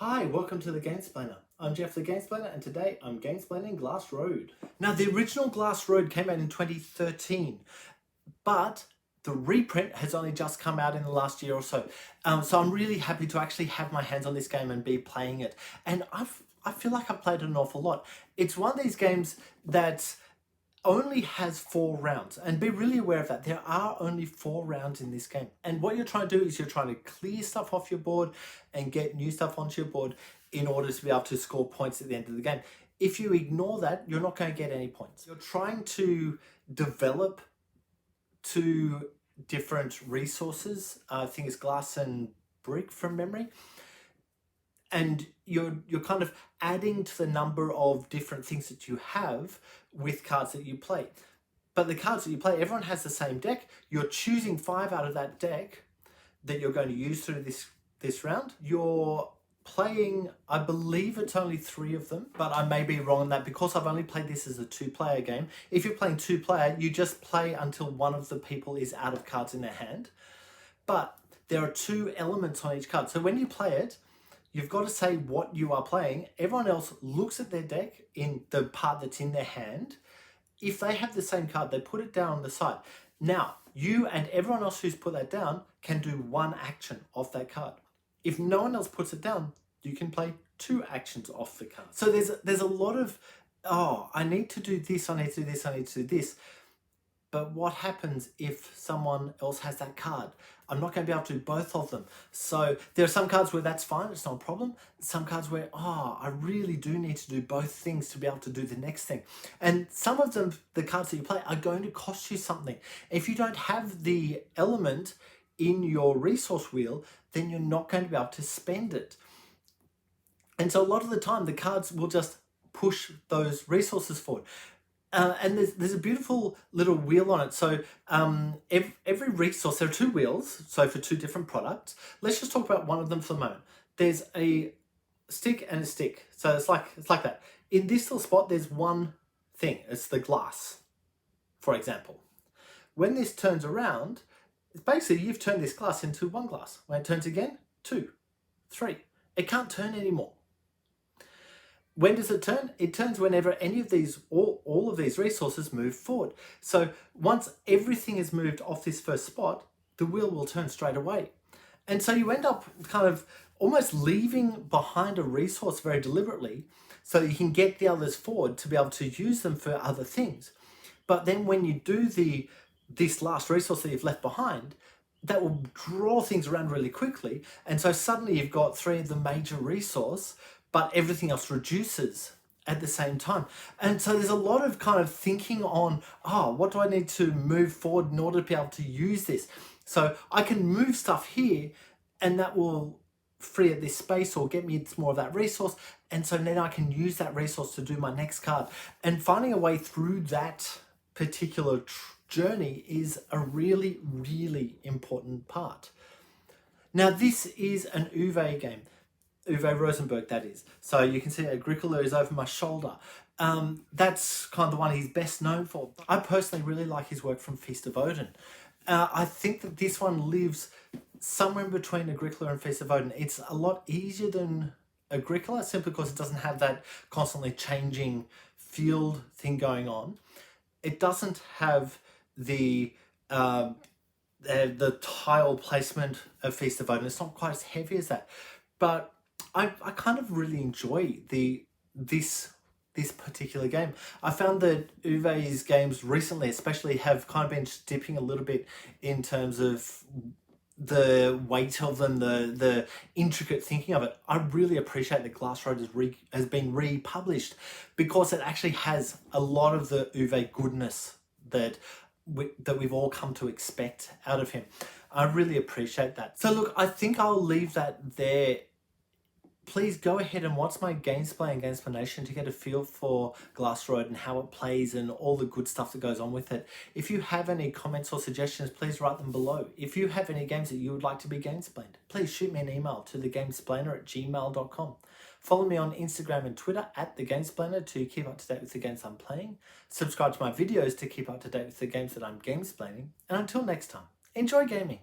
Hi, welcome to the Gamesplainer. I'm Jeff the Gamesplainer and today I'm Gamesplaining Glass Road. Now the original Glass Road came out in 2013, but the reprint has only just come out in the last year or so. So I'm really happy to actually have my hands on this game and be playing it. And I feel like I've played it an awful lot. It's one of these games that only has 4 rounds, and be really aware of that. There are only 4 rounds in this game, and what you're trying to do is you're trying to clear stuff off your board and get new stuff onto your board in order to be able to score points at the end of the game. If you ignore that, you're not going to get any points. You're trying to develop 2 different resources. I think it's glass and brick from memory. And you're kind of adding to the number of different things that you have with cards that you play. But the cards that you play, everyone has the same deck. You're choosing 5 out of that deck that you're going to use through this round. You're playing, I believe it's only 3 of them, but I may be wrong on that because I've only played this as a 2-player game. If you're playing 2-player, you just play until one of the people is out of cards in their hand. But there are 2 elements on each card. So when you play it, you've got to say what you are playing. Everyone else looks at their deck in the part that's in their hand. If they have the same card, they put it down on the side. Now, you and everyone else who's put that down can do 1 action off that card. If no one else puts it down, you can play 2 actions off the card. So there's a lot of, oh, I need to do this, I need to do this, I need to do this. But what happens if someone else has that card? I'm not going to be able to do both of them. So there are some cards where that's fine, it's not a problem. Some cards where, oh, I really do need to do both things to be able to do the next thing. And some of them, the cards that you play, are going to cost you something. If you don't have the element in your resource wheel, then you're not going to be able to spend it. And so a lot of the time, the cards will just push those resources forward. And there's a beautiful little wheel on it. So every resource, there are 2 wheels, so for 2 different products. Let's just talk about one of them for the moment. There's a stick and a stick. So it's like that. In this little spot, there's one thing. It's the glass, for example. When this turns around, it's basically you've turned this glass into 1 glass. When it turns again, 2, 3. It can't turn anymore. When does it turn? It turns whenever any of these, all of these resources move forward. So once everything is moved off this first spot, the wheel will turn straight away. And so you end up kind of almost leaving behind a resource very deliberately so you can get the others forward to be able to use them for other things. But then when you do this last resource that you've left behind, that will draw things around really quickly. And so suddenly you've got 3 of the major resource, but everything else reduces at the same time. And so there's a lot of kind of thinking on, oh, what do I need to move forward in order to be able to use this? So I can move stuff here and that will free up this space or get me more of that resource. And so then I can use that resource to do my next card. And finding a way through that particular journey is a really, really important part. Now, this is an Uwe game. Uwe Rosenberg, that is. So you can see Agricola is over my shoulder. That's kind of the one he's best known for. I personally really like his work from Feast of Odin. I think that this one lives somewhere in between Agricola and Feast of Odin. It's a lot easier than Agricola simply because it doesn't have that constantly changing field thing going on. It doesn't have the tile placement of Feast of Odin. It's not quite as heavy as that. But I kind of really enjoy this particular game. I found that Uwe's games recently especially have kind of been dipping a little bit in terms of the weight of them, the intricate thinking of it. I really appreciate that Glass Road has been republished because it actually has a lot of the Uwe goodness that we've all come to expect out of him. I really appreciate that. So look, I think I'll leave that there. Please go ahead and watch my Gamesplay and Gamesplanation to get a feel for Glass Road and how it plays and all the good stuff that goes on with it. If you have any comments or suggestions, please write them below. If you have any games that you would like to be Gamesplained, please shoot me an email to thegamesplainer@gmail.com. Follow me on Instagram and Twitter @thegamesplainer to keep up to date with the games I'm playing. Subscribe to my videos to keep up to date with the games that I'm gamesplaining. And until next time, enjoy gaming.